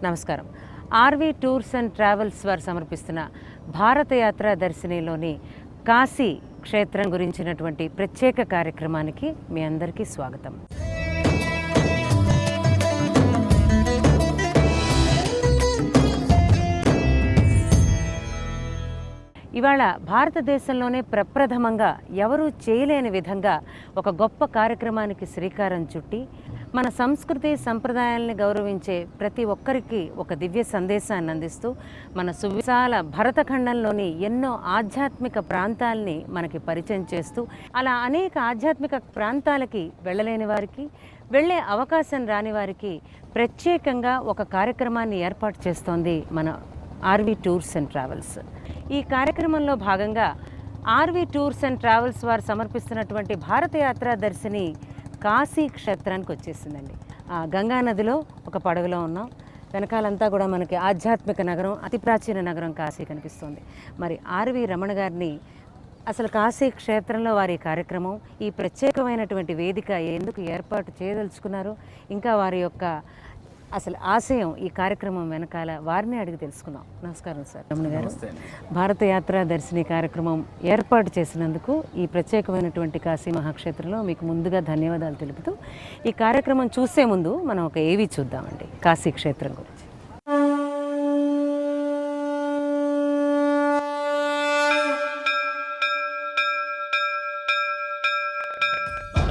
నమస్కారం. RV tours and travels వారు సమర్పిస్తున్న భారత యాత్ర దర్శినిలోని కాశీ క్షేత్రం గురించినటువంటి ప్రత్యేక కార్యక్రమానికి మీ అందరికీ స్వాగతం. ఇవాళ భారతదేశంలోనే ప్రప్రథమంగా ఎవరూ చేయలేని విధంగా ఒక గొప్ప కార్యక్రమానికి శ్రీకారం చుట్టి మన సంస్కృతి సంప్రదాయాల్ని గౌరవించే ప్రతి ఒక్కరికి ఒక దివ్య సందేశాన్ని అందిస్తూ మన సువిశాల భరతఖండంలోని ఎన్నో ఆధ్యాత్మిక ప్రాంతాలని మనకి పరిచయం చేస్తూ అలా అనేక ఆధ్యాత్మిక ప్రాంతాలకి వెళ్ళలేని వారికి, వెళ్ళే అవకాశం రాని వారికి ప్రత్యేకంగా ఒక కార్యక్రమాన్ని ఏర్పాటు చేస్తోంది మన ఆర్వి టూర్స్ అండ్ ట్రావెల్స్. ఈ కార్యక్రమంలో భాగంగా ఆర్వి టూర్స్ అండ్ ట్రావెల్స్ వారు సమర్పిస్తున్నటువంటి భారత యాత్ర దర్శిని కాశీ క్షేత్రానికి వచ్చేసిందండి. గంగా నదిలో ఒక పడవలో ఉన్నాం. వెనకాలంతా కూడా మనకి ఆధ్యాత్మిక నగరం, అతి ప్రాచీన నగరం కాశీ కనిపిస్తుంది. మరి ఆర్వి రమణ గారిని అసలు కాశీ క్షేత్రంలో వారి కార్యక్రమం, ఈ ప్రత్యేకమైనటువంటి వేదిక ఎందుకు ఏర్పాటు చేయదలుచుకున్నారు, ఇంకా వారి యొక్క అసలు ఆశయం ఈ కార్యక్రమం వెనకాల వారిని అడిగి తెలుసుకుందాం. నమస్కారం సార్ రమణ గారు. భారత యాత్ర దర్శిని కార్యక్రమం ఏర్పాటు చేసినందుకు ఈ ప్రత్యేకమైనటువంటి కాశీ మహాక్షేత్రంలో మీకు ముందుగా ధన్యవాదాలు తెలుపుతూ ఈ కార్యక్రమం చూసే ముందు మనం ఒక ఏవి చూద్దామండి కాశీ క్షేత్రం గురించి.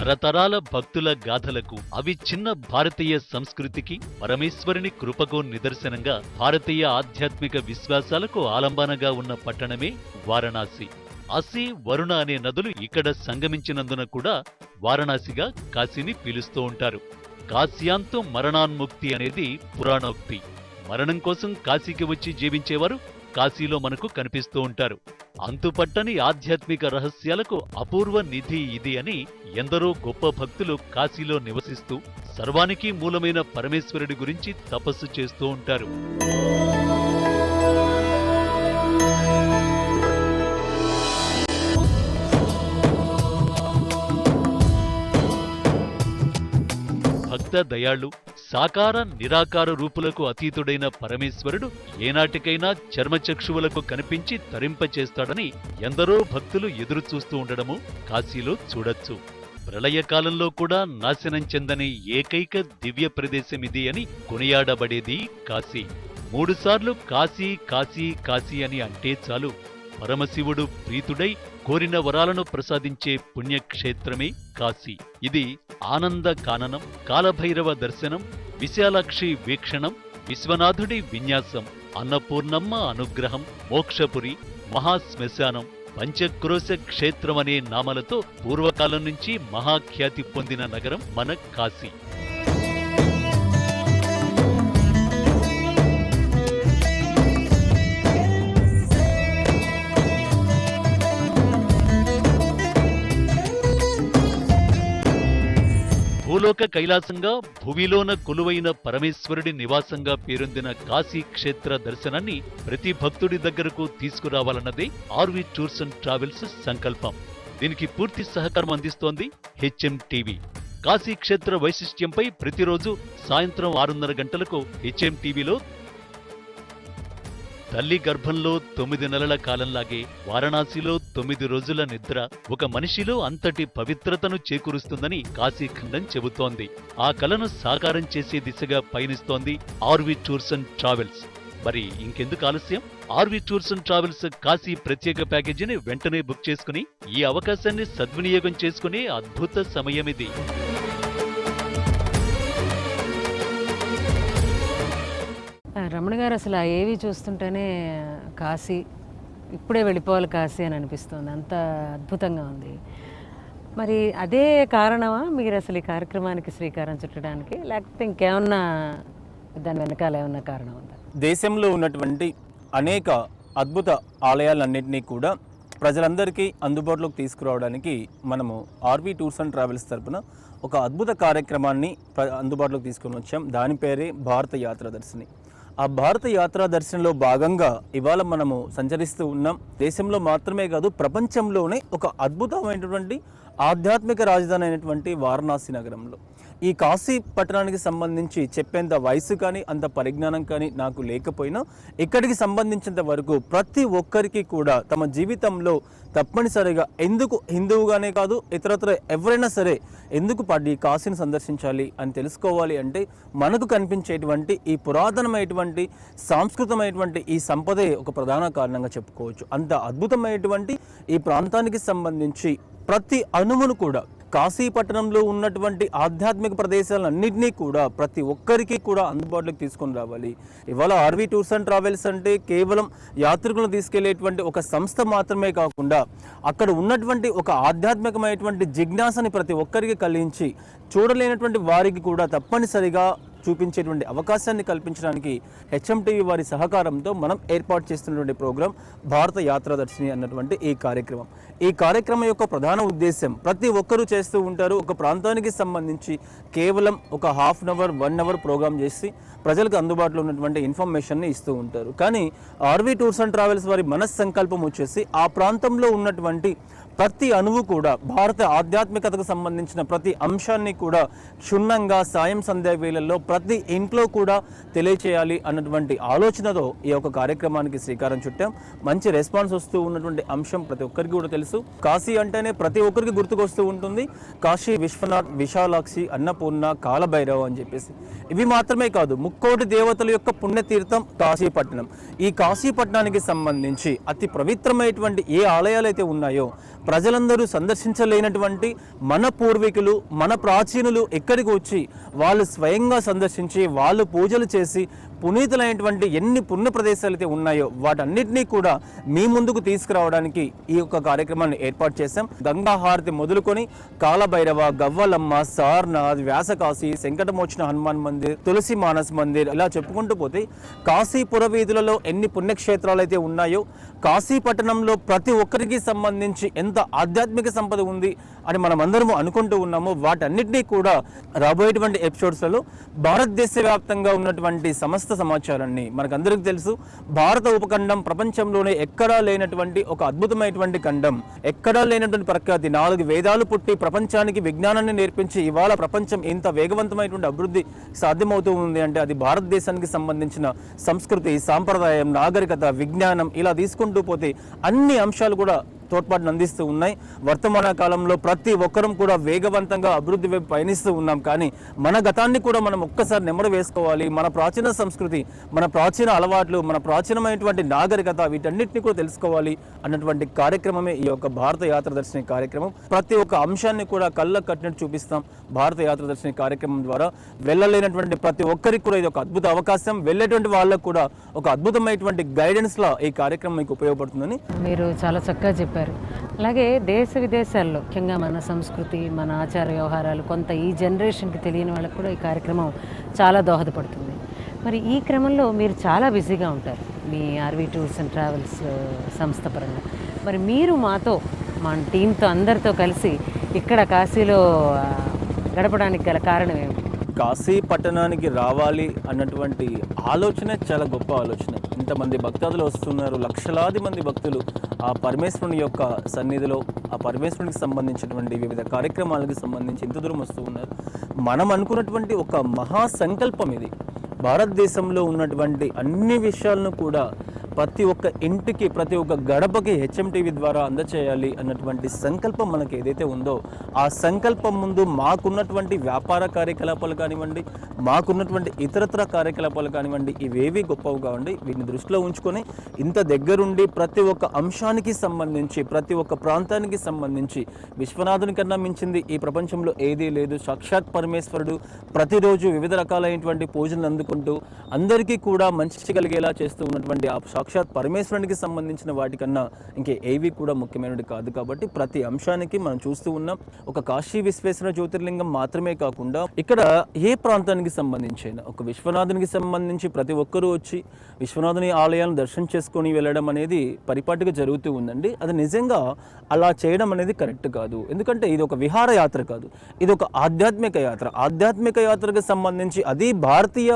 తరతరాల భక్తుల గాథలకు, అవి చిన్న భారతీయ సంస్కృతికి, పరమేశ్వరుని కృపకు నిదర్శనంగా, భారతీయ ఆధ్యాత్మిక విశ్వాసాలకు ఆలంబనగా ఉన్న పట్టణమే వారణాసి. అసి, వరుణ అనే నదులు ఇక్కడ సంగమించినందున కూడా వారణాసిగా కాశీని పిలుస్తూ ఉంటారు. కాశ్యాంతో మరణాన్ముక్తి అనేది పురాణోక్తి. మరణం కోసం కాశీకి వచ్చి జీవించేవారు కాశీలో మనకు కనిపిస్తూ ఉంటారు. అంతుపట్టని ఆధ్యాత్మిక రహస్యాలకు అపూర్వ నిధి ఇది అని ఎందరో గొప్ప భక్తులు కాశీలో నివసిస్తూ సర్వానికి మూలమైన పరమేశ్వరుడి గురించి తపస్సు చేస్తూ ఉంటారు. భక్త దయాళు, సాకార నిరాకార రూపులకు అతీతుడైన పరమేశ్వరుడు ఏనాటికైనా చర్మచక్షువులకు కనిపించి తరింపచేస్తాడని ఎందరో భక్తులు ఎదురుచూస్తూ ఉండడము కాశీలో చూడొచ్చు. ప్రళయకాలంలో కూడా నాశనం చెందని ఏకైక దివ్య ప్రదేశమిది అని కొనియాడబడేది కాశీ. 3 సార్లు కాశీ కాశీ కాశీ అని అంటే చాలు పరమశివుడు ప్రీతుడై కోరిన వరాలను ప్రసాదించే పుణ్యక్షేత్రమే కాశీ. ఇది ఆనంద కాననం, కాలభైరవ దర్శనం, విశాలాక్షి వీక్షణం, విశ్వనాథుడి విన్యాసం, అన్నపూర్ణమ్మ అనుగ్రహం, మోక్షపురి, మహాశ్మశానం, పంచక్రోశ క్షేత్రమనే నామలతో పూర్వకాలం నుంచి మహాఖ్యాతి పొందిన నగరం మన కాశీ. భూలోక కైలాసంగా, భువిలోన కొలువైన పరమేశ్వరుడి నివాసంగా పేరొందిన కాశీ క్షేత్ర దర్శనాన్ని ప్రతి భక్తుడి దగ్గరకు తీసుకురావాలన్నదే ఆర్వి టూర్స్ అండ్ ట్రావెల్స్ సంకల్పం. దీనికి పూర్తి సహకారం అందిస్తోంది హెచ్ఎం టీవీ. కాశీ క్షేత్ర వైశిష్ట్యంపై ప్రతిరోజు సాయంత్రం 6:30 గంటలకు హెచ్ఎం టీవీలో తల్లి గర్భంలో 9 నెలల కాలంలాగే వారణాసిలో 9 రోజుల నిద్ర ఒక మనిషిలో అంతటి పవిత్రతను చేకూరుస్తుందని కాశీఖండం చెబుతోంది. ఆ కలను సాకారం చేసే దిశగా పయనిస్తోంది ఆర్వి టూర్స్ అండ్ ట్రావెల్స్. మరి ఇంకెందుకు ఆలస్యం? R V tours and travels Kashi ప్రత్యేక ప్యాకేజీని వెంటనే బుక్ చేసుకుని ఈ అవకాశాన్ని సద్వినియోగం చేసుకునే అద్భుత సమయమిది. రమణ గారు, అసలు ఆ ఏవి చూస్తుంటేనే కాశీ ఇప్పుడే వెళ్ళిపోవాలి కాశీ అని అనిపిస్తుంది. అంత అద్భుతంగా ఉంది. మరి అదే కారణమా మీరు అసలు ఈ కార్యక్రమానికి శ్రీకారం చుట్టడానికి, లేకపోతే ఇంకేమన్నా దాని వెనకాల ఏమన్నా కారణం ఉందా? దేశంలో ఉన్నటువంటి అనేక అద్భుత ఆలయాలన్నింటినీ కూడా ప్రజలందరికీ అందుబాటులోకి తీసుకురావడానికి మనము ఆర్వి టూర్స్ అండ్ ట్రావెల్స్ తరపున ఒక అద్భుత కార్యక్రమాన్ని అందుబాటులోకి తీసుకొని వచ్చాం. దాని పేరే భారత యాత్ర దర్శిని. ఆ భారత యాత్రా దర్శనంలో భాగంగా ఇవాళ మనము సంచరిస్తూ ఉన్నాం. దేశంలో మాత్రమే కాదు, ప్రపంచంలోనే ఒక అద్భుతమైనటువంటి ఆధ్యాత్మిక రాజధాని అయినటువంటి వారణాసి నగరంలో. ఈ కాశీ పట్టణానికి సంబంధించి చెప్పేంత వయసు కానీ అంత పరిజ్ఞానం కానీ నాకు లేకపోయినా ఇక్కడికి సంబంధించినంత వరకు ప్రతి ఒక్కరికి కూడా తమ జీవితంలో తప్పనిసరిగా ఎందుకు హిందువుగానే కాదు ఇతరత్ర ఎవరైనా సరే ఎందుకు ఈ కాశీని సందర్శించాలి అని తెలుసుకోవాలి అంటే మనకు కనిపించేటువంటి ఈ పురాతనమైనటువంటి సాంస్కృతమైనటువంటి ఈ సంపదే ఒక ప్రధాన కారణంగా చెప్పుకోవచ్చు. అంత అద్భుతమైనటువంటి ఈ ప్రాంతానికి సంబంధించి ప్రతి అణువును కూడా కాశీ పట్టణంలో ఉన్నటువంటి ఆధ్యాత్మిక ప్రదేశాలన్నింటినీ కూడా ప్రతి ఒక్కరికి కూడా అందుబాటులోకి తీసుకొని రావాలి. ఇవాళ ఆర్వీ టూర్స్ అండ్ ట్రావెల్స్ అంటే కేవలం యాత్రికులను తీసుకెళ్లేటువంటి ఒక సంస్థ మాత్రమే కాకుండా అక్కడ ఉన్నటువంటి ఒక ఆధ్యాత్మికమైనటువంటి జిజ్ఞాసని ప్రతి ఒక్కరికి కలిగించి చూడలేనటువంటి వారికి కూడా తప్పనిసరిగా చూపించేటువంటి అవకాశాన్ని కల్పించడానికి హెచ్ఎంటీవీ వారి సహకారంతో మనం ఏర్పాటు చేస్తున్నటువంటి ప్రోగ్రాం భారత యాత్రాదర్శిని అన్నటువంటి ఈ కార్యక్రమం. ఈ కార్యక్రమం యొక్క ప్రధాన ఉద్దేశం ప్రతి ఒక్కరూ చేస్తూ ఉంటారు. ఒక ప్రాంతానికి సంబంధించి కేవలం ఒక half an hour 1 hour programme చేసి ప్రజలకు అందుబాటులో ఉన్నటువంటి ఇన్ఫర్మేషన్ని ఇస్తూ ఉంటారు. కానీ ఆర్వీ టూర్స్ అండ్ ట్రావెల్స్ వారి మనస్సంకల్పం వచ్చేసి ఆ ప్రాంతంలో ఉన్నటువంటి ప్రతి అణువు కూడా భారత ఆధ్యాత్మికతకు సంబంధించిన ప్రతి అంశాన్ని కూడా క్షుణ్ణంగా సాయం సంధ్యా వేళల్లో ప్రతి ఇంట్లో కూడా తెలియచేయాలి అన్నటువంటి ఆలోచనతో ఈ యొక్క కార్యక్రమానికి శ్రీకారం చుట్టాం. మంచి రెస్పాన్స్ వస్తూ ఉన్నటువంటి అంశం ప్రతి ఒక్కరికి కూడా తెలుసు. కాశీ అంటేనే ప్రతి ఒక్కరికి గుర్తుకొస్తూ ఉంటుంది కాశీ విశ్వనాథ్, విశాలాక్షి, అన్నపూర్ణ, కాలభైరవ అని చెప్పేసి. ఇవి మాత్రమే కాదు, ముక్కోటి దేవతల యొక్క పుణ్యతీర్థం కాశీపట్నం. ఈ కాశీపట్నానికి సంబంధించి అతి పవిత్రమైనటువంటి ఏ ఆలయాలు అయితే ఉన్నాయో ప్రజలందరూ సందర్శించలేనటువంటి మన పూర్వీకులు, మన ప్రాచీనులు ఇక్కడికి వచ్చి వాళ్ళు స్వయంగా సందర్శించి వాళ్ళు పూజలు చేసి పునీతులైనటువంటి ఎన్ని పుణ్య ప్రదేశాలు అయితే ఉన్నాయో వాటన్నిటినీ కూడా మీ ముందుకు తీసుకురావడానికి ఈ యొక్క కార్యక్రమాన్ని ఏర్పాటు చేశాం. గంగా హారతి మొదలుకొని కాలభైరవ, గవ్వలమ్మ, సార్నాథ్, వ్యాసకాశి, శంకటమోచన హనుమాన్ మందిర్, తులసి మానస్ మందిర్ ఇలా చెప్పుకుంటూ పోతే కాశీ పురవీధులలో ఎన్ని పుణ్యక్షేత్రాలు అయితే ఉన్నాయో కాశీ పట్టణంలో ప్రతి ఒక్కరికి సంబంధించి ఎంత ఆధ్యాత్మిక సంపద ఉంది అని మనం అందరము అనుకుంటూ ఉన్నామో వాటన్నిటినీ కూడా రాబోయేటువంటి ఎపిసోడ్స్లలో భారతదేశ వ్యాప్తంగా ఉన్నటువంటి సమస్త సమాచారాన్ని మనకందరికీ తెలుసు. భారత ఉపఖండం ప్రపంచంలోనే ఎక్కడా లేనటువంటి ఒక అద్భుతమైనటువంటి ఖండం, ఎక్కడా లేనటువంటి ప్రఖ్యాతి. 4 వేదాలు పుట్టి ప్రపంచానికి విజ్ఞానాన్ని నేర్పించి ఇవాళ ప్రపంచం ఇంత వేగవంతమైనటువంటి అభివృద్ధి సాధ్యమవుతూ ఉంది అంటే అది భారతదేశానికి సంబంధించిన సంస్కృతి, సాంప్రదాయం, నాగరికత, విజ్ఞానం ఇలా తీసుకుంటూ పోతే అన్ని అంశాలు కూడా తోడ్పాటును అందిస్తూ ఉన్నాయి. వర్తమాన కాలంలో ప్రతి ఒక్కరం కూడా వేగవంతంగా అభివృద్ధి వైపు పయనిస్తూ ఉన్నాం. కానీ మన గతాన్ని కూడా మనం ఒక్కసారి నెమరు వేసుకోవాలి. మన ప్రాచీన సంస్కృతి, మన ప్రాచీన అలవాట్లు, మన ప్రాచీనమైనటువంటి నాగరికత వీటన్నిటిని కూడా తెలుసుకోవాలి అన్నటువంటి కార్యక్రమమే ఈ యొక్క భారత యాత్రదర్శిని కార్యక్రమం. ప్రతి ఒక్క అంశాన్ని కూడా కళ్ళ కట్టినట్టు చూపిస్తాం భారత యాత్రదర్శిని కార్యక్రమం ద్వారా. వెళ్ళలేనటువంటి ప్రతి ఒక్కరికి కూడా ఇది ఒక అద్భుత అవకాశం. వెళ్ళేటువంటి వాళ్ళకు కూడా ఒక అద్భుతమైనటువంటి గైడెన్స్ లా ఈ కార్యక్రమం మీకు ఉపయోగపడుతుందని మీరు చాలా చక్కగా చెప్పారు. అలాగే దేశ విదేశాల్లో ముఖ్యంగా మన సంస్కృతి, మన ఆచార వ్యవహారాలు కొంత ఈ జనరేషన్కి తెలియని వాళ్ళకు కూడా ఈ కార్యక్రమం చాలా దోహదపడుతుంది. మరి ఈ క్రమంలో మీరు చాలా బిజీగా ఉంటారు మీ ఆర్వీ టూర్స్ అండ్ ట్రావెల్స్ సంస్థ పరంగా. మరి మీరు మాతో, మన టీంతో అందరితో కలిసి ఇక్కడ కాశీలో గడపడానికి గల కారణం ఏమిటి? కాశీ పట్టణానికి రావాలి అన్నటువంటి ఆలోచన చాలా గొప్ప ఆలోచన. ఇంతమంది భక్తాదులు వస్తున్నారు, లక్షలాది మంది భక్తులు ఆ పరమేశ్వరుని యొక్క సన్నిధిలో ఆ పరమేశ్వరునికి సంబంధించినటువంటి వివిధ కార్యక్రమాలకు సంబంధించి ఇంత దూరం వస్తూ ఉన్నారు. మనం అనుకున్నటువంటి ఒక మహా సంకల్పం ఇది. భారతదేశంలో ఉన్నటువంటి అన్ని విషయాలను కూడా ప్రతి ఒక్క ఇంటికి, ప్రతి ఒక్క గడపకి హెచ్ఎంటీవీ ద్వారా అందచేయాలి అన్నటువంటి సంకల్పం మనకి ఏదైతే ఉందో ఆ సంకల్పం ముందు మాకున్నటువంటి వ్యాపార కార్యకలాపాలు కానివ్వండి, మాకున్నటువంటి ఇతరత్ర కార్యకలాపాలు కానివ్వండి, ఇవేవి గొప్పవి కావండి. వీటిని దృష్టిలో ఉంచుకొని ఇంత దగ్గరుండి ప్రతి ఒక్క అంశానికి సంబంధించి, ప్రతి ఒక్క ప్రాంతానికి సంబంధించి విశ్వనాథుని కన్నా మించింది ఈ ప్రపంచంలో ఏదీ లేదు. సాక్షాత్ పరమేశ్వరుడు ప్రతిరోజు వివిధ రకాలైనటువంటి పూజలు అందుకుంటూ అందరికీ కూడా మంచి కలిగేలా చేస్తూ ఉన్నటువంటి ఆ సాక్షాత్ పరమేశ్వరునికి సంబంధించిన వాటికన్నా ఇంకే ఏవి కూడా ముఖ్యమైనది కాదు. కాబట్టి ప్రతి అంశానికి మనం చూస్తూ ఉన్నాం. ఒక కాశీ విశ్వేశ్వర జ్యోతిర్లింగం మాత్రమే కాకుండా ఇక్కడ ఏ ప్రాంతానికి సంబంధించిన ఒక విశ్వనాథునికి సంబంధించి ప్రతి ఒక్కరూ వచ్చి విశ్వనాథుని ఆలయాలను దర్శనం చేసుకొని వెళ్ళడం అనేది పరిపాటిగా జరుగుతూ ఉందండి. అది నిజంగా అలా చేయడం అనేది కరెక్ట్ కాదు. ఎందుకంటే ఇది ఒక విహార యాత్ర కాదు, ఇది ఒక ఆధ్యాత్మిక యాత్ర. ఆధ్యాత్మిక యాత్రకు సంబంధించి అది భారతీయ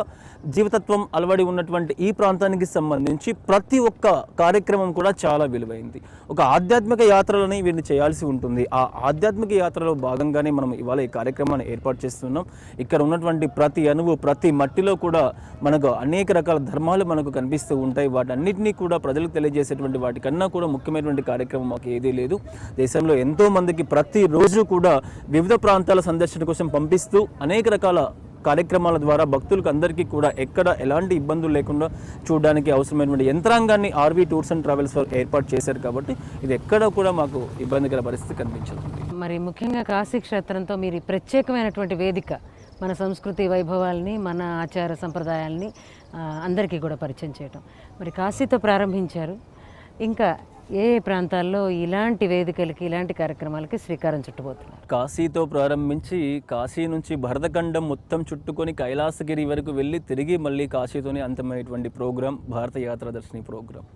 జీవితత్వం అలవడి ఉన్నటువంటి ఈ ప్రాంతానికి సంబంధించి ప్రతి ఒక్క కార్యక్రమం కూడా చాలా విలువైంది. ఒక ఆధ్యాత్మిక యాత్రలని వీరిని చేయాల్సి ఉంటుంది. ఆ ఆధ్యాత్మిక యాత్రలో భాగంగానే మనం ఇవాళ ఈ కార్యక్రమాన్ని ఏర్పాటు చేస్తున్నాం. ఇక్కడ ఉన్నటువంటి ప్రతి అణువు, ప్రతి మట్టిలో కూడా మనకు అనేక రకాల ధర్మాలు మనకు కనిపిస్తూ ఉంటాయి. వాటన్నిటినీ కూడా ప్రజలకు తెలియజేసేటువంటి వాటికన్నా కూడా ముఖ్యమైనటువంటి కార్యక్రమం మాకు ఏదీ లేదు. దేశంలో ఎంతో మందికి ప్రతిరోజు కూడా వివిధ ప్రాంతాల సందర్శన కోసం పంపిస్తూ అనేక రకాల కార్యక్రమాల ద్వారా భక్తులకు అందరికీ కూడా ఎక్కడ ఎలాంటి ఇబ్బందులు లేకుండా చూడడానికి అవసరమైనటువంటి యంత్రాంగాన్ని ఆర్వీ టూర్స్ అండ్ ట్రావెల్స్ వారు ఏర్పాటు చేశారు. కాబట్టి ఇది ఎక్కడ కూడా మాకు ఇబ్బందికర పరిస్థితి కనిపించదు. మరి ముఖ్యంగా కాశీ క్షేత్రంతో మీరు ప్రత్యేకమైనటువంటి వేదిక, మన సంస్కృతి వైభవాల్ని, మన ఆచార సంప్రదాయాల్ని అందరికీ కూడా పరిచయం చేయటం. మరి కాశీతో ప్రారంభించారు, ఇంకా ఏ ప్రాంతాల్లో ఇలాంటి వేదికలకి, ఇలాంటి కార్యక్రమాలకి శ్రీకారం చుట్టబోతున్నారు? కాశీతో ప్రారంభించి కాశీ నుంచి భరతఖండం మొత్తం చుట్టుకొని కైలాసగిరి వరకు వెళ్ళి తిరిగి మళ్ళీ కాశీతోనే అంతమైనటువంటి ప్రోగ్రాం భారత యాత్రా దర్శిని ప్రోగ్రాం.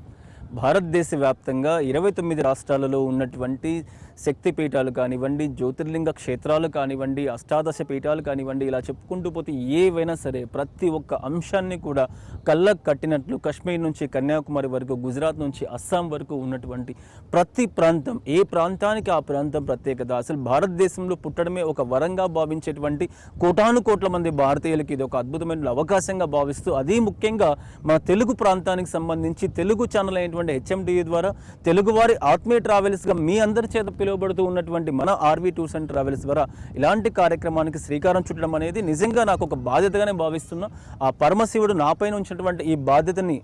భారతదేశ వ్యాప్తంగా 29 రాష్ట్రాలలో ఉన్నటువంటి శక్తిపీఠాలు కానివ్వండి, జ్యోతిర్లింగ క్షేత్రాలు కానివ్వండి, అష్టాదశ పీఠాలు కానివ్వండి, ఇలా చెప్పుకుంటూ పోతే ఏవైనా సరే ప్రతి ఒక్క అంశాన్ని కూడా కళ్ళకు కట్టినట్లు కాశ్మీర్ నుంచి కన్యాకుమారి వరకు, గుజరాత్ నుంచి అస్సాం వరకు ఉన్నటువంటి ప్రతి ప్రాంతం, ఏ ప్రాంతానికి ఆ ప్రాంతం ప్రత్యేకత. అసలు భారతదేశంలో పుట్టడమే ఒక వరంగా భావించేటువంటి కోటాను కోట్ల మంది భారతీయులకి ఇది ఒక అద్భుతమైన అవకాశంగా భావిస్తూ, అదే ముఖ్యంగా మన తెలుగు ప్రాంతానికి సంబంధించి తెలుగు ఛానల్ అయినటువంటి HMDU ద్వారా తెలుగువారి ఆత్మీయ ట్రావెల్స్గా మీ అందరి చేత పిలువబడుతూ ఉన్నటువంటి మన ఆర్వీ టూర్స్ అండ్ ట్రావెల్స్ ద్వారా ఇలాంటి కార్యక్రమానికి శ్రీకారం చుట్టడం అనేది నిజంగా నాకు ఒక బాధ్యతగానే భావిస్తున్నా. ఆ పరమశివుడు నాపైన ఉంచినటువంటి ఈ బాధ్యతని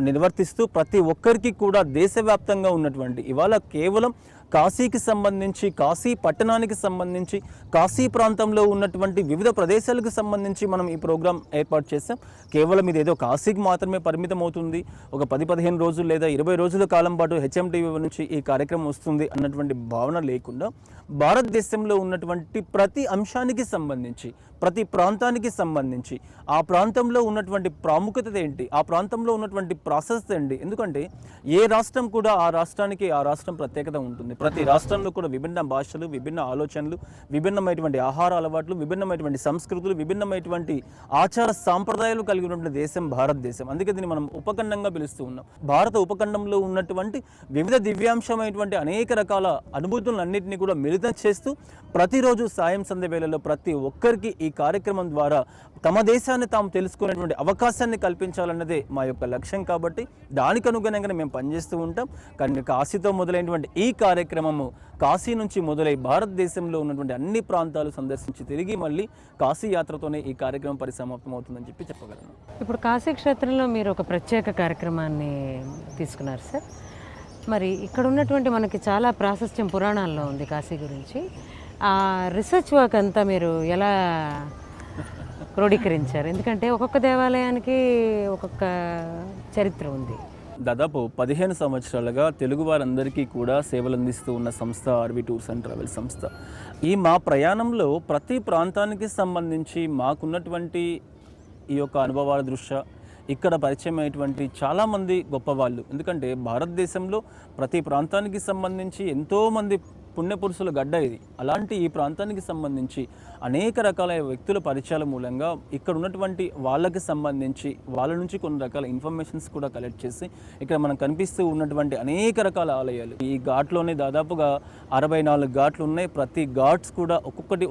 నిర్వర్తిస్తూ ప్రతి ఒక్కరికి కూడా దేశవ్యాప్తంగా ఉన్నటువంటి ఇవాళ కేవలం కాశీకి సంబంధించి, కాశీ పట్టణానికి సంబంధించి, కాశీ ప్రాంతంలో ఉన్నటువంటి వివిధ ప్రదేశాలకు సంబంధించి మనం ఈ ప్రోగ్రాం ఏర్పాటు చేస్తాం. కేవలం ఇది ఏదో కాశీకి మాత్రమే పరిమితం అవుతుంది, ఒక 10-15 రోజులు లేదా 20 రోజుల కాలం పాటు HMDU నుంచి ఈ కార్యక్రమం వస్తుంది అన్నటువంటి భావన లేకుండా భారతదేశంలో ఉన్నటువంటి ప్రతి అంశానికి సంబంధించి, ప్రతి ప్రాంతానికి సంబంధించి ఆ ప్రాంతంలో ఉన్నటువంటి ప్రాముఖ్యత ఏంటి, ఆ ప్రాంతంలో ఉన్నటువంటి ప్రాసెస్ ఏంటి. ఎందుకంటే ఏ రాష్ట్రం కూడా ఆ రాష్ట్రానికి ఆ రాష్ట్రం ప్రత్యేకత ఉంటుంది. ప్రతి రాష్ట్రంలో కూడా విభిన్న భాషలు, విభిన్న ఆలోచనలు, విభిన్నమైనటువంటి ఆహార అలవాట్లు, విభిన్నమైనటువంటి సంస్కృతులు, విభిన్నమైనటువంటి ఆచార సాంప్రదాయాలు కలిగి ఉన్నటువంటి దేశం భారతదేశం. అందుకే దీన్ని మనం ఉపఖండంగా పిలుస్తూ ఉన్నాం. భారత ఉపఖండంలో ఉన్నటువంటి వివిధ దివ్యాంశమైనటువంటి అనేక రకాల అనుభూతులన్నింటినీ కూడా మిళితం చేస్తూ ప్రతిరోజు సాయం సంధ్య వేళలో ప్రతి ఒక్కరికి ఈ కార్యక్రమం ద్వారా తమ దేశాన్ని తాము తెలుసుకునేటువంటి అవకాశాన్ని కల్పించాలన్నదే మా యొక్క లక్ష్యం. కాబట్టి దానికి అనుగుణంగానే మేము పనిచేస్తూ ఉంటాం. కానీ కాశీతో మొదలైనటువంటి ఈ కార్యక్రమము కాశీ నుంచి మొదలై భారతదేశంలో ఉన్నటువంటి అన్ని ప్రాంతాలు సందర్శించి తిరిగి మళ్ళీ కాశీ యాత్రతోనే ఈ కార్యక్రమం పరిసమాప్తం అవుతుందని చెప్పగలను. ఇప్పుడు కాశీ క్షేత్రంలో మీరు ఒక ప్రత్యేక కార్యక్రమాన్ని తీసుకున్నారు సార్. మరి ఇక్కడ ఉన్నటువంటి మనకి చాలా ప్రాశస్త్యం పురాణాల్లో ఉంది కాశీ గురించి. ఆ రీసెర్చ్ వర్క్ అంతా మీరు ఎలా క్రోడీకరించారు? ఎందుకంటే ఒక్కొక్క దేవాలయానికి ఒక్కొక్క చరిత్ర ఉంది. దాదాపు 15 సంవత్సరాలుగా తెలుగు వారందరికీ కూడా సేవలు అందిస్తూ ఉన్న సంస్థ ఆర్వీ టూర్స్ అండ్ ట్రావెల్స్ సంస్థ. ఈ మా ప్రయాణంలో ప్రతి ప్రాంతానికి సంబంధించి మాకున్నటువంటి ఈ యొక్క అనుభవాల దృష్ట్యా ఇక్కడ పరిచయం అయ్యేటువంటి చాలామంది గొప్పవాళ్ళు. ఎందుకంటే భారతదేశంలో ప్రతి ప్రాంతానికి సంబంధించి ఎంతోమంది పుణ్యపురుషుల గడ్డ ఇది. అలాంటి ఈ ప్రాంతానికి సంబంధించి అనేక రకాల వ్యక్తుల పరిచయాల మూలంగా ఇక్కడ ఉన్నటువంటి వాళ్ళకి సంబంధించి వాళ్ళ నుంచి కొన్ని రకాల ఇన్ఫర్మేషన్స్ కూడా కలెక్ట్ చేసి ఇక్కడ మనకు కనిపిస్తూ ఉన్నటువంటి అనేక రకాల ఆలయాలు, ఈ ఘాట్లోనే దాదాపుగా 64 ఘాట్లు ఉన్నాయి. ప్రతి ఘాట్స్ కూడా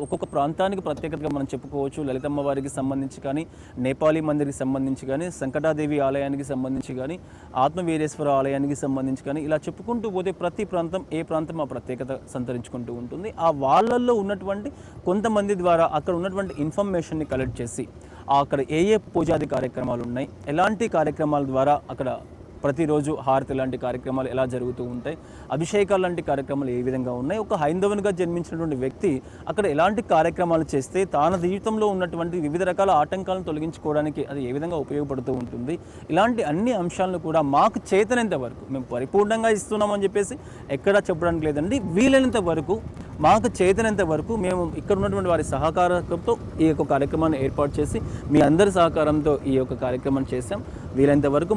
ఒక్కొక్క ప్రాంతానికి ప్రత్యేకతగా మనం చెప్పుకోవచ్చు. లలితమ్మ వారికి సంబంధించి కానీ, నేపాలీ మందిరికి సంబంధించి కానీ, సంకటాదేవి ఆలయానికి సంబంధించి కానీ, ఆత్మవీరేశ్వర ఆలయానికి సంబంధించి కానీ, ఇలా చెప్పుకుంటూ పోతే ప్రతి ప్రాంతం ఏ ప్రాంతం ఆ ప్రత్యేకత సంతరించుకుంటూ ఉంటుంది. ఆ వాళ్ళల్లో ఉన్నటువంటి కొంతమంది ద్వారా అక్కడ ఉన్నటువంటి ఇన్ఫర్మేషన్ని కలెక్ట్ చేసి అక్కడ ఏ పూజాది కార్యక్రమాలు ఉన్నాయి, ఎలాంటి కార్యక్రమాల ద్వారా అక్కడ ప్రతిరోజు హారతి లాంటి కార్యక్రమాలు ఎలా జరుగుతూ ఉంటాయి, అభిషేకాలు లాంటి కార్యక్రమాలు ఏ విధంగా ఉన్నాయి, ఒక హైందవునిగా జన్మించినటువంటి వ్యక్తి అక్కడ ఎలాంటి కార్యక్రమాలు చేస్తే తన జీవితంలో ఉన్నటువంటి వివిధ రకాల ఆటంకాలను తొలగించుకోవడానికి అది ఏ విధంగా ఉపయోగపడుతూ ఉంటుంది, ఇలాంటి అన్ని అంశాలను కూడా మాకు చేతనంత వరకు, మేము పరిపూర్ణంగా ఇస్తున్నామని చెప్పేసి ఎక్కడా చెప్పడానికి లేదండి, వీలైనంత వరకు మాకు చేతనంత వరకు మేము ఇక్కడ ఉన్నటువంటి వారి సహకారంతో ఈ యొక్క కార్యక్రమాన్ని ఏర్పాటు చేసి మీ అందరి సహకారంతో ఈ యొక్క కార్యక్రమాన్ని చేసాం. వీలైనంత వరకు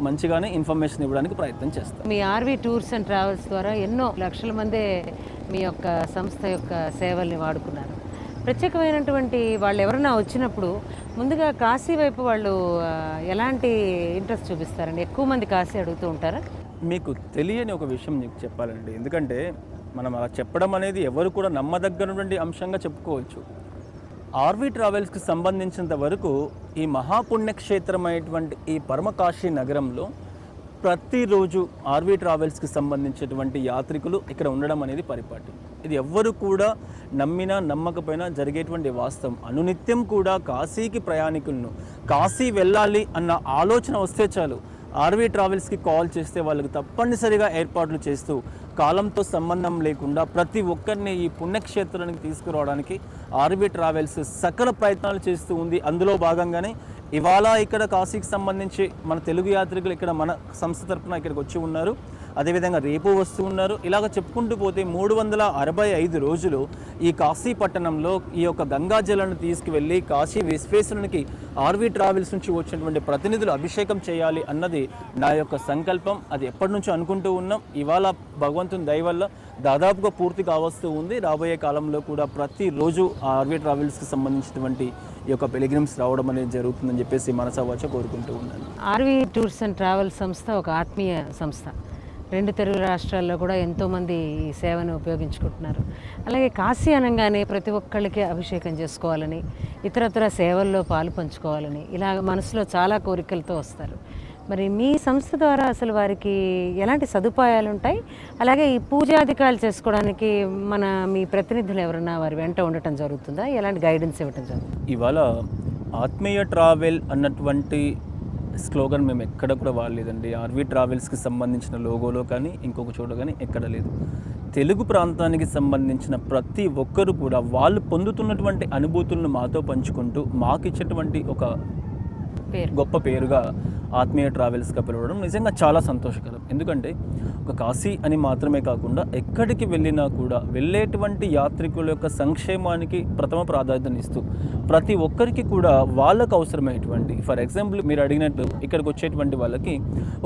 మంచిగానే ఇన్ఫర్మేషన్ ఇవ్వడానికి ప్రయత్నం చేస్తాం. మీ ఆర్వీ టూర్స్ అండ్ ట్రావెల్స్ ద్వారా ఎన్నో లక్షల మంది మీ యొక్క సంస్థ యొక్క సేవల్ని వాడుకున్నారు. ప్రత్యేకమైనటువంటి వాళ్ళు ఎవరైనా వచ్చినప్పుడు ముందుగా కాశీ వైపు వాళ్ళు ఎలాంటి ఇంట్రెస్ట్ చూపిస్తారండి? ఎక్కువ మంది కాశీ అడుగుతూ ఉంటారా? మీకు తెలియని ఒక విషయం మీకు చెప్పాలండి. ఎందుకంటే మనం అలా చెప్పడం అనేది ఎవరు కూడా నమ్మదగ్గనటువంటి అంశంగా చెప్పుకోవచ్చు. ఆర్వి ట్రావెల్స్కి సంబంధించినంత వరకు ఈ మహాపుణ్యక్షేత్రమైనటువంటి ఈ పరమకాశీ నగరంలో ప్రతిరోజు ఆర్వి ట్రావెల్స్కి సంబంధించినటువంటి యాత్రికులు ఇక్కడ ఉండడం అనేది పరిపాటి. ఇది ఎవ్వరు కూడా నమ్మినా నమ్మకపోయినా జరిగేటువంటి వాస్తవం. అనునిత్యం కూడా కాశీకి ప్రయాణికులను కాశీ వెళ్ళాలి అన్న ఆలోచన వస్తే చాలు ఆర్వి ట్రావెల్స్కి కాల్ చేస్తే వాళ్ళకి తప్పనిసరిగా ఏర్పాట్లు చేస్తూ కాలంతో సంబంధం లేకుండా ప్రతి ఒక్కరిని ఈ పుణ్యక్షేత్రానికి తీసుకురావడానికి ఆర్వి ట్రావెల్స్ సకల ప్రయత్నాలు చేస్తూ ఉంది. అందులో భాగంగానే ఇవాళ ఇక్కడ కాశీకి సంబంధించి మన తెలుగు యాత్రికులు ఇక్కడ మన సంస్థ తరఫున ఇక్కడికి వచ్చి ఉన్నారు. అదేవిధంగా రేపు వస్తూ ఉన్నారు. ఇలాగ చెప్పుకుంటూ పోతే 365 రోజులు ఈ కాశీ పట్టణంలో ఈ యొక్క గంగాజలను తీసుకువెళ్ళి కాశీ విశ్వేశ్వరునికి ఆర్వి ట్రావెల్స్ నుంచి వచ్చినటువంటి ప్రతినిధులు అభిషేకం చేయాలి అన్నది నా యొక్క సంకల్పం. అది ఎప్పటి నుంచో అనుకుంటూ ఉన్నాం. ఇవాళ భగవంతుని దయ వల్ల దాదాపుగా పూర్తి కావస్తూ ఉంది. రాబోయే కాలంలో కూడా ప్రతిరోజు ఆర్వి ట్రావెల్స్కి సంబంధించినటువంటి ఈ యొక్క పిలిగ్రిమ్స్ రావడం అనేది జరుగుతుందని చెప్పేసి మనసావాచ కోరుకుంటూ ఉన్నాను. ఆర్వి టూర్స్ అండ్ ట్రావెల్స్ సంస్థ ఒక ఆత్మీయ సంస్థ. 2 తెలుగు రాష్ట్రాల్లో కూడా ఎంతోమంది ఈ సేవను ఉపయోగించుకుంటున్నారు. అలాగే కాశీ అనగానే ప్రతి ఒక్కళ్ళకి అభిషేకం చేసుకోవాలని, ఇతరత్ర సేవల్లో పాలు పంచుకోవాలని ఇలా మనసులో చాలా కోరికలతో వస్తారు. మరి మీ సంస్థ ద్వారా అసలు వారికి ఎలాంటి సదుపాయాలు ఉంటాయి? అలాగే ఈ పూజాధికారులు చేసుకోవడానికి మీ ప్రతినిధులు ఎవరన్నా వారి వెంట ఉండటం జరుగుతుందా? ఎలాంటి గైడెన్స్ ఇవ్వటం జరుగుతుంది? ఇవాళ ఆత్మీయ ట్రావెల్ అన్నటువంటి స్లోగన్ మేము ఎక్కడ కూడా వాడలేదండి. ఆర్వి ట్రావెల్స్కి సంబంధించిన లోగోలో కానీ ఇంకొక చోట కానీ ఎక్కడ లేదు. తెలుగు ప్రాంతానికి సంబంధించిన ప్రతి ఒక్కరు కూడా వాళ్ళు పొందుతున్నటువంటి అనుభూతులను మాతో పంచుకుంటూ మాకు ఇచ్చేటువంటి ఒక గొప్ప పేరుగా ఆత్మీయ ట్రావెల్స్గా పిలవడం నిజంగా చాలా సంతోషకరం. ఎందుకంటే ఒక కాశీ అని మాత్రమే కాకుండా ఎక్కడికి వెళ్ళినా కూడా వెళ్ళేటువంటి యాత్రికుల యొక్క సంక్షేమానికి ప్రథమ ప్రాధాన్యతనిస్తూ ప్రతి ఒక్కరికి కూడా వాళ్ళకు అవసరమైనటువంటి, ఫర్ ఎగ్జాంపుల్ మీరు అడిగినట్టు ఇక్కడికి వచ్చేటువంటి వాళ్ళకి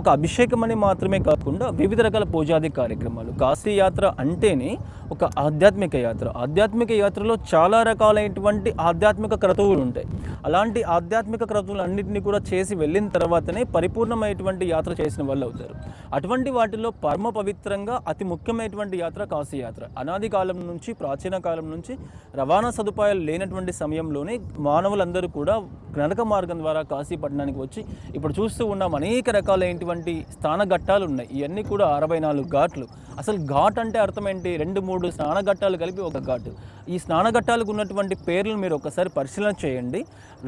ఒక అభిషేకం అని మాత్రమే కాకుండా వివిధ రకాల పూజాది కార్యక్రమాలు. కాశీ యాత్ర అంటేనే ఒక ఆధ్యాత్మిక యాత్ర. ఆధ్యాత్మిక యాత్రలో చాలా రకాలైనటువంటి ఆధ్యాత్మిక క్రతువులు ఉంటాయి. అలాంటి ఆధ్యాత్మిక క్రతువులు అన్నింటినీ కూడా చేసి వెళ్ళిన తర్వాతనే పరిపూర్ణమైనటువంటి యాత్ర చేసిన వాళ్ళు అవుతారు. అటువంటి వాటిలో పరమ పవిత్రంగా అతి ముఖ్యమైనటువంటి యాత్ర కాశీ యాత్ర. అనాది కాలం నుంచి, ప్రాచీన కాలం నుంచి రవాణా సదుపాయాలు లేనటువంటి సమయంలోనే మానవులందరూ కూడా నడక మార్గం ద్వారా కాశీ పట్టణానికి వచ్చి ఇప్పుడు చూస్తూ ఉన్నాం అనేక రకాలైనటువంటి స్నానఘట్టాలు ఉన్నాయి. ఇవన్నీ కూడా 64 ఘాట్లు. అసలు ఘాట్ అంటే అర్థం ఏంటి? 2-3 స్నానఘట్టాలు కలిపి ఒక ఘాటు. ఈ స్నానఘట్టాలకు ఉన్నటువంటి పేర్లను మీరు ఒకసారి పరిశీలన చేయండి.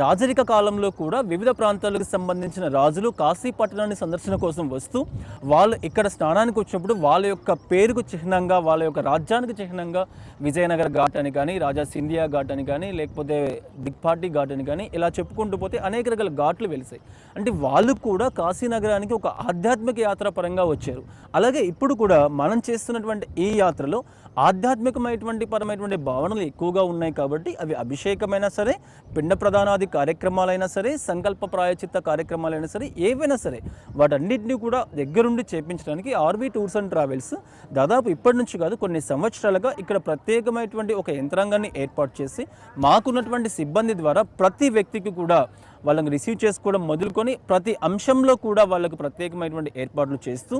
రాజరిక కాలంలో కూడా వివిధ ప్రాంతాలకు సంబంధించిన రాజులు కాశీ పట్టణాన్ని సందర్శన కోసం వస్తూ వాళ్ళు ఇక్కడ స్నానానికి వచ్చినప్పుడు వాళ్ళ యొక్క పేరుకు చిహ్నంగా, వాళ్ళ యొక్క రాజ్యానికి చిహ్నంగా విజయనగర ఘాట్ అని కానీ, రాజా సింధియా ఘాట్ అని కానీ, లేకపోతే దిక్పాటి ఘాట్ అని కానీ ఇలా చెప్పుకుంటూ పోతే అనేక రకాల ఘాట్లు వెలిసాయి. అంటే వాళ్ళు కూడా కాశీ నగరానికి ఒక ఆధ్యాత్మిక యాత్ర పరంగా వచ్చారు. అలాగే ఇప్పుడు కూడా మనం చేస్తున్నటువంటి ఈ యాత్రలో ఆధ్యాత్మికమైనటువంటి పరమైనటువంటి భావనలు ఎక్కువగా ఉన్నాయి. కాబట్టి అవి అభిషేకమైనా సరే, పిండ ప్రదానాది కార్యక్రమాలైనా సరే, సంకల్ప ప్రాయచిత్త కార్యక్రమాలైనా సరే, ఏవైనా సరే వాటన్నిటిని కూడా దగ్గరుండి చేపించడానికి ఆర్వి టూర్స్ అండ్ ట్రావెల్స్ దాదాపు ఇప్పటి నుంచి కాదు కొన్ని సంవత్సరాలుగా ఇక్కడ ప్రత్యేకమైనటువంటి ఒక యంత్రాంగాన్ని ఏర్పాటు చేసి మాకున్నటువంటి సిబ్బంది ద్వారా ప్రతి వ్యక్తికి కూడా వాళ్ళని రిసీవ్ చేసుకోవడం మొదలుకొని ప్రతి అంశంలో కూడా వాళ్ళకు ప్రత్యేకమైనటువంటి ఏర్పాట్లు చేస్తూ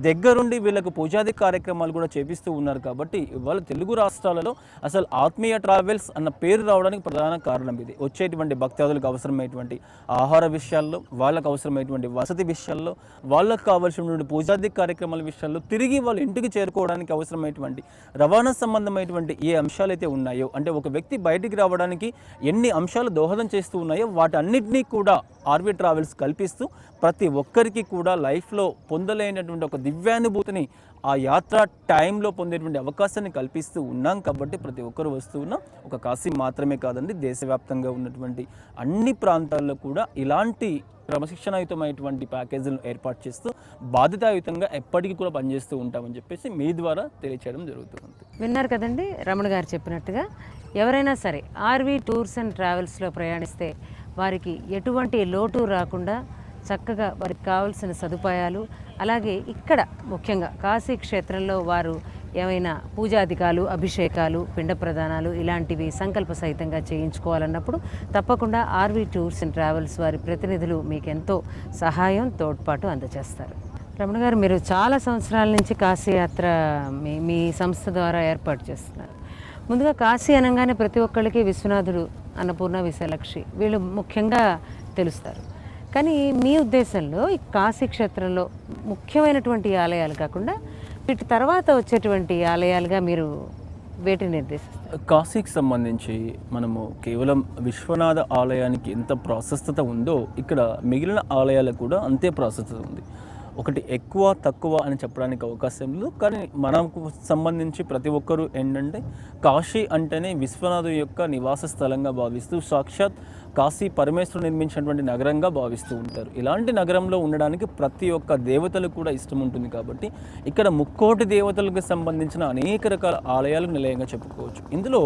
దగ్గరుండి వీళ్ళకు పూజాది కార్యక్రమాలు కూడా చేపిస్తూ ఉన్నారు. కాబట్టి ఇవాళ తెలుగు రాష్ట్రాలలో అసలు ఆత్మీయ ట్రావెల్స్ అన్న పేరు రావడానికి ప్రధాన కారణం ఇది. వచ్చేటువంటి భక్తాదులకు అవసరమైనటువంటి ఆహార విషయాల్లో, వాళ్ళకు అవసరమైనటువంటి వసతి విషయాల్లో, వాళ్ళకు కావాల్సినటువంటి పూజాది కార్యక్రమాల విషయాల్లో, తిరిగి వాళ్ళ ఇంటికి చేరుకోవడానికి అవసరమైనటువంటి రవాణా సంబంధమైనటువంటి ఏ అంశాలైతే ఉన్నాయో, అంటే ఒక వ్యక్తి బయటికి రావడానికి ఎన్ని అంశాలు దోహదం చేస్తూ ఉన్నాయో వాటన్నిటిని కూడా ఆర్వి ట్రావెల్స్ కల్పిస్తూ ప్రతి ఒక్కరికి కూడా లైఫ్లో పొందలేనటువంటి ఒక దివ్యానుభూతిని ఆ యాత్ర టైంలో పొందేటువంటి అవకాశాన్ని కల్పిస్తూ ఉన్నాం. కాబట్టి ప్రతి ఒక్కరు వస్తూ ఉన్నాం. ఒక కాశీ మాత్రమే కాదండి, దేశవ్యాప్తంగా ఉన్నటువంటి అన్ని ప్రాంతాల్లో కూడా ఇలాంటి క్రమశిక్షణాయుతమైనటువంటి ప్యాకేజీలను ఏర్పాటు చేస్తూ బాధ్యతాయుతంగా ఎప్పటికీ కూడా పనిచేస్తూ ఉంటామని చెప్పేసి మీ ద్వారా తెలియచేయడం జరుగుతుంది. విన్నారు కదండి రమణ గారు చెప్పినట్టుగా, ఎవరైనా సరే ఆర్వి టూర్స్ అండ్ ట్రావెల్స్లో ప్రయాణిస్తే వారికి ఎటువంటి లోటు రాకుండా చక్కగా వారికి కావాల్సిన సదుపాయాలు, అలాగే ఇక్కడ ముఖ్యంగా కాశీ క్షేత్రంలో వారు ఏమైనా పూజాధికాలు, అభిషేకాలు, పిండ ప్రదానాలు ఇలాంటివి సంకల్ప సహితంగా చేయించుకోవాలన్నప్పుడు తప్పకుండా ఆర్వి టూర్స్ అండ్ ట్రావెల్స్ వారి ప్రతినిధులు మీకు ఎంతో సహాయం, తోడ్పాటు అందజేస్తారు. రమణ గారు, మీరు చాలా సంవత్సరాల నుంచి కాశీ యాత్ర మీ సంస్థ ద్వారా ఏర్పాటు చేస్తున్నారు. ముందుగా కాశీ అనగానే ప్రతి ఒక్కళ్ళకి విశ్వనాథుడు, అన్నపూర్ణ, విశాలాక్షి వీళ్ళు ముఖ్యంగా తెలుస్తారు. కానీ మీ ఉద్దేశంలో ఈ కాశీ క్షేత్రంలో ముఖ్యమైనటువంటి ఆలయాలు కాకుండా వీటి తర్వాత వచ్చేటువంటి ఆలయాలుగా మీరు వేటిని నిర్దేశిస్తారు? కాశీకి సంబంధించి మనము కేవలం విశ్వనాథ ఆలయానికి ఎంత ప్రాశస్తత ఉందో ఇక్కడ మిగిలిన ఆలయాలకు కూడా అంతే ప్రాశస్తత ఉంది. ఒకటి ఎక్కువ తక్కువ అని చెప్పడానికి అవకాశం లేదు. కానీ మనకు సంబంధించి ప్రతి ఒక్కరూ ఏంటంటే కాశీ అంటేనే విశ్వనాథు యొక్క నివాస స్థలంగా భావిస్తూ సాక్షాత్ కాశీ పరమేశ్వరుడు నిర్మించినటువంటి నగరంగా భావిస్తూ ఉంటారు. ఇలాంటి నగరంలో ఉండడానికి ప్రతి ఒక్క దేవతలకు కూడా ఇష్టం ఉంటుంది. కాబట్టి ఇక్కడ ముక్కోటి దేవతలకు సంబంధించిన అనేక రకాల ఆలయాలకు నిలయంగా చెప్పుకోవచ్చు. ఇందులో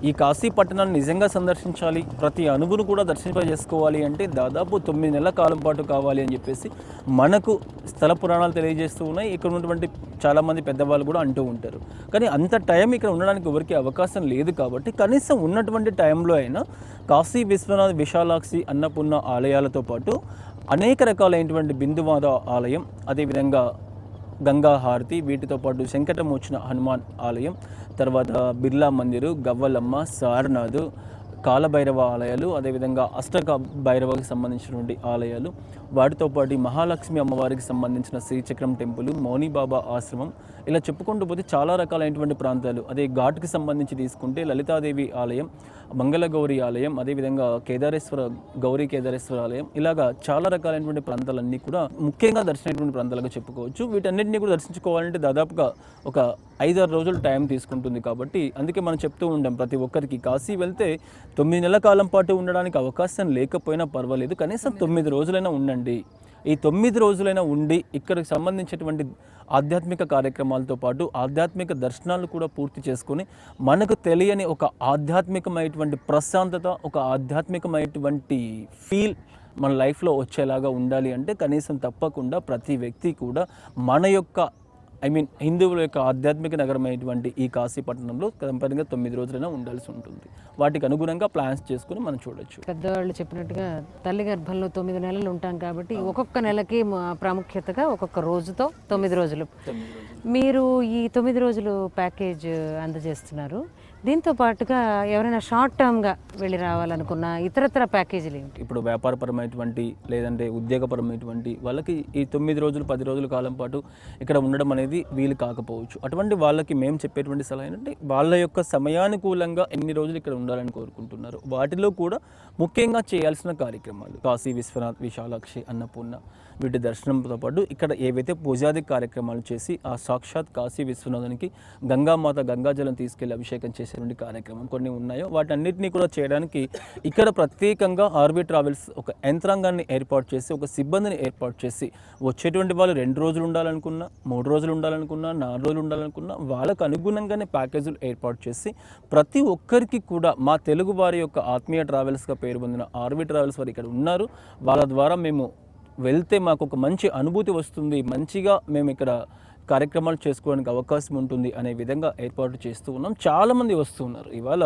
ఈ కాశీ పట్టణాన్ని నిజంగా సందర్శించాలి, ప్రతి అణువును కూడా దర్శింపజేసుకోవాలి అంటే దాదాపు 9 నెలల కాలం పాటు కావాలి అని చెప్పేసి మనకు స్థల పురాణాలు తెలియజేస్తూ ఉన్నాయి. ఇక్కడ ఉన్నటువంటి చాలామంది పెద్దవాళ్ళు కూడా అంటూ ఉంటారు. కానీ అంత టైం ఇక్కడ ఉండడానికి ఎవరికి అవకాశం లేదు. కాబట్టి కనీసం ఉన్నటువంటి టైంలో అయినా కాశీ విశ్వనాథ్, విశాలాక్షి, అన్నపూర్ణ ఆలయాలతో పాటు అనేక రకాలైనటువంటి బిందుమాత ఆలయం, అదేవిధంగా గంగా హారతి, వీటితో పాటు శంకటమోచన హనుమాన్ ఆలయం, తర్వాత బిర్లా మందిరు, గవ్వలమ్మ, సారనాథ్, కాలభైరవ ఆలయాలు, అదేవిధంగా అష్టక భైరవకి సంబంధించినటువంటి ఆలయాలు, వాటితో పాటు మహాలక్ష్మి అమ్మవారికి సంబంధించిన శ్రీచక్రం టెంపుల్, మౌనిబాబా ఆశ్రమం, ఇలా చెప్పుకుంటూ పోతే చాలా రకాలైనటువంటి ప్రాంతాలు. అదే ఘాట్కి సంబంధించి తీసుకుంటే లలితాదేవి ఆలయం, మంగళగౌరి ఆలయం, అదేవిధంగా గౌరీ కేదారేశ్వర ఆలయం, ఇలాగా చాలా రకాలైనటువంటి ప్రాంతాలన్నీ కూడా ముఖ్యంగా దర్శనటువంటి ప్రాంతాలుగా చెప్పుకోవచ్చు. వీటన్నిటిని కూడా దర్శించుకోవాలంటే దాదాపుగా ఒక 5-6 రోజులు టైం తీసుకుంటుంది. కాబట్టి అందుకే మనం చెప్తూ ఉంటాం ప్రతి ఒక్కరికి కాశీ వెళ్తే 9 నెలల కాలం పాటు ఉండడానికి అవకాశం లేకపోయినా పర్వాలేదు, కనీసం 9 రోజులైనా ఉండండి. ఈ 9 రోజులైనా ఉండి ఇక్కడికి సంబంధించినటువంటి ఆధ్యాత్మిక కార్యక్రమాలతో పాటు ఆధ్యాత్మిక దర్శనాలు కూడా పూర్తి చేసుకొని మనకు తెలియని ఒక ఆధ్యాత్మికమైనటువంటి ప్రశాంతత, ఒక ఆధ్యాత్మికమైనటువంటి ఫీల్ మన లైఫ్లో వచ్చేలాగా ఉండాలి అంటే కనీసం తప్పకుండా ప్రతి వ్యక్తి కూడా మన యొక్క హిందువుల యొక్క ఆధ్యాత్మిక నగరమైనటువంటి ఈ కాశీ పట్టణంలో కంపల్సరీగా 9 రోజులైనా ఉండాల్సి ఉంటుంది. వాటికి అనుగుణంగా ప్లాన్స్ చేసుకుని మనం చూడొచ్చు. పెద్దవాళ్ళు చెప్పినట్టుగా తల్లి గర్భంలో 9 నెలలు ఉంటాం కాబట్టి ఒక్కొక్క నెలకి ప్రాముఖ్యతగా ఒక్కొక్క రోజుతో 9 రోజులు. మీరు ఈ 9 రోజులు ప్యాకేజ్ అందజేస్తున్నారు. దీంతో పాటుగా ఎవరైనా షార్ట్ టర్మ్గా వెళ్ళి రావాలనుకున్న ఇతరత్ర ప్యాకేజీలు ఏమిటి? ఇప్పుడు వ్యాపారపరమైనటువంటి లేదంటే ఉద్యోగపరమైనటువంటి వాళ్ళకి ఈ 9 రోజులు 10 రోజుల కాలం పాటు ఇక్కడ ఉండడం అనేది వీలు కాకపోవచ్చు. అటువంటి వాళ్ళకి మేము చెప్పేటువంటి సలహా ఏంటంటే వాళ్ళ యొక్క సమయానుకూలంగా ఎన్ని రోజులు ఇక్కడ ఉండాలని కోరుకుంటున్నారు. వాటిలో కూడా ముఖ్యంగా చేయాల్సిన కార్యక్రమాలు కాశీ విశ్వనాథ్, విశాలాక్షి, అన్నపూర్ణ వీటి దర్శనంతో పాటు ఇక్కడ ఏవైతే పూజాది కార్యక్రమాలు చేసి ఆ సాక్షాత్ కాశీ విశ్వనాథునికి గంగామాత గంగాజలం తీసుకెళ్లి అభిషేకం చేసేటువంటి కార్యక్రమం కొన్ని ఉన్నాయో వాటన్నిటినీ కూడా చేయడానికి ఇక్కడ ప్రత్యేకంగా ఆర్వి ట్రావెల్స్ ఒక యంత్రాంగాన్ని ఏర్పాటు చేసి, ఒక సిబ్బందిని ఏర్పాటు చేసి వచ్చేటువంటి వాళ్ళు 2 రోజులు ఉండాలనుకున్నా, 3 రోజులు ఉండాలనుకున్నా, 4 రోజులు ఉండాలనుకున్నా వాళ్ళకు అనుగుణంగానే ప్యాకేజీలు ఏర్పాటు చేసి ప్రతి ఒక్కరికి కూడా మా తెలుగు వారి యొక్క ఆత్మీయ ట్రావెల్స్గా పేరు పొందిన ఆర్వి ట్రావెల్స్ వారు ఇక్కడ ఉన్నారు. వాళ్ళ ద్వారా మేము వెళ్తే మాకు ఒక మంచి అనుభూతి వస్తుంది, మంచిగా మేము ఇక్కడ కార్యక్రమాలు చేసుకోవడానికి అవకాశం ఉంటుంది అనే విధంగా ఏర్పాటు చేస్తూ ఉన్నాం. చాలామంది వస్తున్నారు. ఇవాళ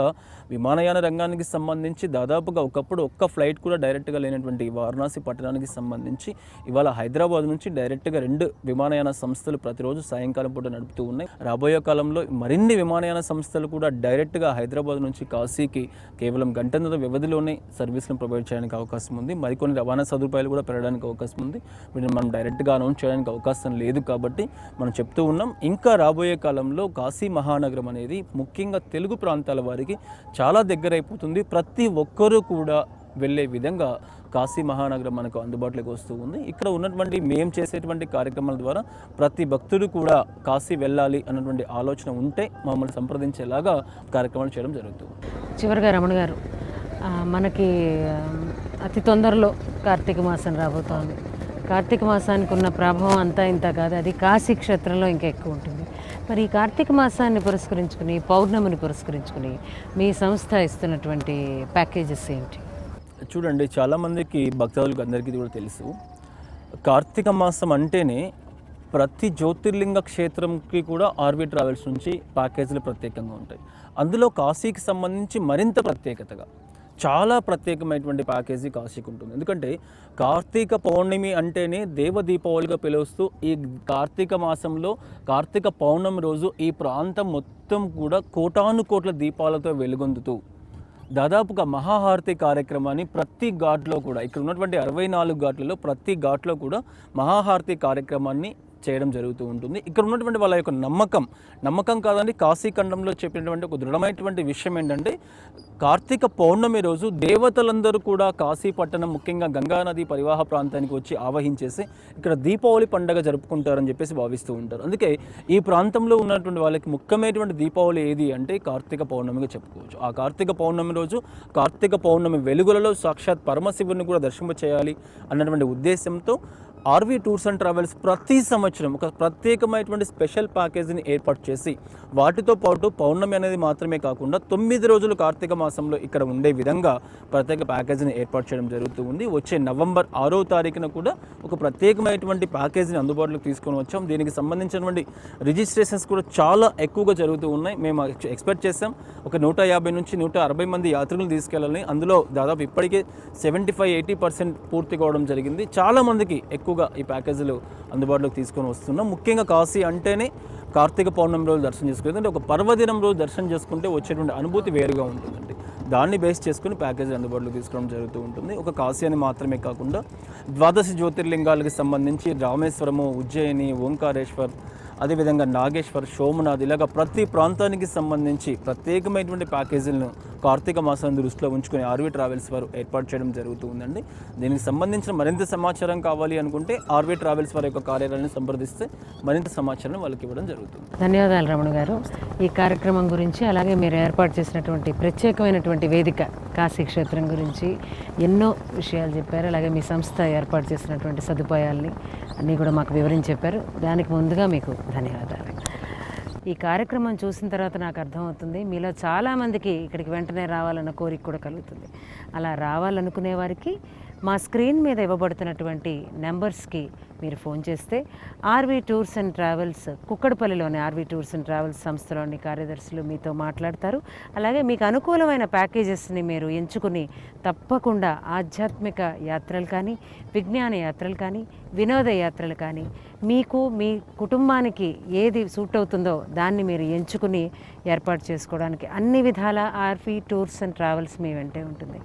విమానయాన రంగానికి సంబంధించి దాదాపుగా ఒకప్పుడు ఒక్క ఫ్లైట్ కూడా డైరెక్ట్గా లేనటువంటి వారణాసి పట్టణానికి సంబంధించి ఇవాళ హైదరాబాద్ నుంచి డైరెక్ట్గా 2 విమానయాన సంస్థలు ప్రతిరోజు సాయంకాలం పూట నడుపుతూ ఉన్నాయి. రాబోయే కాలంలో మరిన్ని విమానయాన సంస్థలు కూడా డైరెక్ట్గా హైదరాబాద్ నుంచి కాశీకి కేవలం గంటన్నర వ్యవధిలోనే సర్వీస్ను ప్రొవైడ్ చేయడానికి అవకాశం ఉంది. మరికొన్ని రవాణా సదుపాయాలు కూడా పెరగడానికి అవకాశం ఉంది. వీటిని మనం డైరెక్ట్గా అనౌన్స్ చేయడానికి అవకాశం లేదు. కాబట్టి మనం చెప్తూ ఉన్నాం ఇంకా రాబోయే కాలంలో కాశీ మహానగరం అనేది ముఖ్యంగా తెలుగు ప్రాంతాల వారికి చాలా దగ్గర అయిపోతుంది. ప్రతి ఒక్కరూ కూడా వెళ్ళే విధంగా కాశీ మహానగరం మనకు అందుబాటులోకి వస్తూ ఉంది. ఇక్కడ ఉన్నటువంటి మేము చేసేటువంటి కార్యక్రమాల ద్వారా ప్రతి భక్తుడు కూడా కాశీ వెళ్ళాలి అన్నటువంటి ఆలోచన ఉంటే మమ్మల్ని సంప్రదించేలాగా కార్యక్రమాలు చేయడం జరుగుతుంది. చివరిగా రమణ గారు, మనకి అతి తొందరలో కార్తీక మాసం రాబోతోంది. కార్తీక మాసానికి ఉన్న ప్రభావం అంతా ఇంత కాదు, అది కాశీ క్షేత్రంలో ఇంకా ఎక్కువ ఉంటుంది. మరి ఈ కార్తీక మాసాన్ని పురస్కరించుకుని, పౌర్ణమిని పురస్కరించుకుని మీ సంస్థ ఇస్తున్నటువంటి ప్యాకేజెస్ ఏంటి? చూడండి, చాలామందికి భక్తులకు అందరికీ కూడా తెలుసు కార్తీక మాసం అంటేనే ప్రతి జ్యోతిర్లింగ క్షేత్రంకి కూడా ఆర్వీ ట్రావెల్స్ నుంచి ప్యాకేజీలు ప్రత్యేకంగా ఉంటాయి. అందులో కాశీకి సంబంధించి మరింత ప్రత్యేకతగా చాలా ప్రత్యేకమైనటువంటి ప్యాకేజీ కాశీకి ఉంటుంది. ఎందుకంటే కార్తీక పౌర్ణమి అంటేనే దేవ దీపావళిగా పిలుస్తూ ఈ కార్తీక మాసంలో కార్తీక పౌర్ణమి రోజు ఈ ప్రాంతం మొత్తం కూడా కోటాను కోట్ల దీపాలతో వెలుగొందుతూ దాదాపుగా మహాహారతి కార్యక్రమాన్ని ప్రతి ఘాట్లో కూడా ఇక్కడ ఉన్నటువంటి 64 ఘాట్లలో ప్రతి ఘాట్లో కూడా మహాహారతి కార్యక్రమాన్ని చేయడం జరుగుతూ ఉంటుంది. ఇక్కడ ఉన్నటువంటి వాళ్ళ యొక్క నమ్మకం కాదండి, కాశీఖండంలో చెప్పినటువంటి ఒక దృఢమైనటువంటి విషయం ఏంటంటే కార్తీక పౌర్ణమి రోజు దేవతలందరూ కూడా కాశీ పట్టణం ముఖ్యంగా గంగానది పరివాహ ప్రాంతానికి వచ్చి ఆవహించేసి ఇక్కడ దీపావళి పండుగ జరుపుకుంటారని చెప్పేసి భావిస్తూ ఉంటారు. అందుకే ఈ ప్రాంతంలో ఉన్నటువంటి వాళ్ళకి ముఖ్యమైనటువంటి దీపావళి ఏది అంటే కార్తీక పౌర్ణమిగా చెప్పుకోవచ్చు. ఆ కార్తీక పౌర్ణమి రోజు కార్తీక పౌర్ణమి వెలుగులలో సాక్షాత్ పరమశివుని కూడా దర్శింప చేయాలి అన్నటువంటి ఉద్దేశంతో ఆర్వీ టూర్స్ అండ్ ట్రావెల్స్ ప్రతి సంవత్సరం ఒక ప్రత్యేకమైనటువంటి స్పెషల్ ప్యాకేజీని ఏర్పాటు చేసి వాటితో పాటు పౌర్ణమి అనేది మాత్రమే కాకుండా 9 రోజులు కార్తీక మాసంలో ఇక్కడ ఉండే విధంగా ప్రత్యేక ప్యాకేజీని ఏర్పాటు చేయడం జరుగుతూ ఉంది. వచ్చే నవంబర్ 6వ తారీఖున కూడా ఒక ప్రత్యేకమైనటువంటి ప్యాకేజీని అందుబాటులోకి తీసుకొని వచ్చాం. దీనికి సంబంధించినటువంటి రిజిస్ట్రేషన్స్ కూడా చాలా ఎక్కువగా జరుగుతూ ఉన్నాయి. మేము ఎక్స్పెక్ట్ చేసాం ఒక 150 నుంచి 160 మంది యాత్రికులు తీసుకెళ్ళాలని. అందులో దాదాపు ఇప్పటికే 75-80% పూర్తి కావడం జరిగింది. చాలామందికి ఎక్కువగా ఈ ప్యాకేజీలు అందుబాటులోకి తీసుకొని వస్తున్నాం. ముఖ్యంగా కాశీ అంటేనే కార్తీక పౌర్ణమి రోజు దర్శనం చేసుకుంటే అంటే ఒక పర్వదినం రోజు దర్శనం చేసుకుంటే వచ్చేటువంటి అనుభూతి వేరుగా ఉంటుందండి. దాన్ని బేస్ చేసుకుని ప్యాకేజీ అందుబాటులోకి తీసుకోవడం జరుగుతూ ఉంటుంది. ఒక కాశీ అని మాత్రమే కాకుండా 12 జ్యోతిర్లింగాలకు సంబంధించి రామేశ్వరము, ఉజ్జయిని, ఓంకారేశ్వర్, అదేవిధంగా నాగేశ్వర్, సోమనాథ్ ఇలాగ ప్రతి ప్రాంతానికి సంబంధించి ప్రత్యేకమైనటువంటి ప్యాకేజీలను కార్తీక మాసాన్ని దృష్టిలో ఉంచుకొని ఆర్వీ ట్రావెల్స్ వారు ఏర్పాటు చేయడం జరుగుతూ ఉందండి. దీనికి సంబంధించిన మరింత సమాచారం కావాలి అనుకుంటే ఆర్వీ ట్రావెల్స్ వారి యొక్క కార్యాలయాన్ని సంప్రదిస్తే మరింత సమాచారం వాళ్ళకి ఇవ్వడం జరుగుతుంది. ధన్యవాదాలు రమణ గారు. ఈ కార్యక్రమం గురించి అలాగే మీరు ఏర్పాటు చేసినటువంటి ప్రత్యేకమైనటువంటి వేదిక కాశీ క్షేత్రం గురించి ఎన్నో విషయాలు చెప్పారు. అలాగే మీ సంస్థ ఏర్పాటు చేసినటువంటి సదుపాయాల్ని అన్నీ కూడా మాకు వివరించి చెప్పారు. దానికి ముందుగా మీకు ధన్యవాదాలు. ఈ కార్యక్రమం చూసిన తర్వాత నాకు అర్థమవుతుంది మీలో చాలామందికి ఇక్కడికి వెంటనే రావాలన్న కోరిక కూడా కలుగుతుంది. అలా రావాలనుకునే వారికి మా స్క్రీన్ మీద ఇవ్వబడుతున్నటువంటి నెంబర్స్కి మీరు ఫోన్ చేస్తే ఆర్వీ టూర్స్ అండ్ ట్రావెల్స్ కుక్కడపల్లిలోని ఆర్వీ టూర్స్ అండ్ ట్రావెల్స్ సంస్థలోని కార్యదర్శులు మీతో మాట్లాడతారు. అలాగే మీకు అనుకూలమైన ప్యాకేజెస్ని మీరు ఎంచుకుని తప్పకుండా ఆధ్యాత్మిక యాత్రలు కానీ, విజ్ఞాన యాత్రలు కానీ, వినోద యాత్రలు కానీ, మీకు మీ కుటుంబానికి ఏది సూట్ అవుతుందో దాన్ని మీరు ఎంచుకుని ఏర్పాటు చేసుకోవడానికి అన్ని విధాల ఆర్వీ టూర్స్ అండ్ ట్రావెల్స్ మీ వెంటే ఉంటుంది.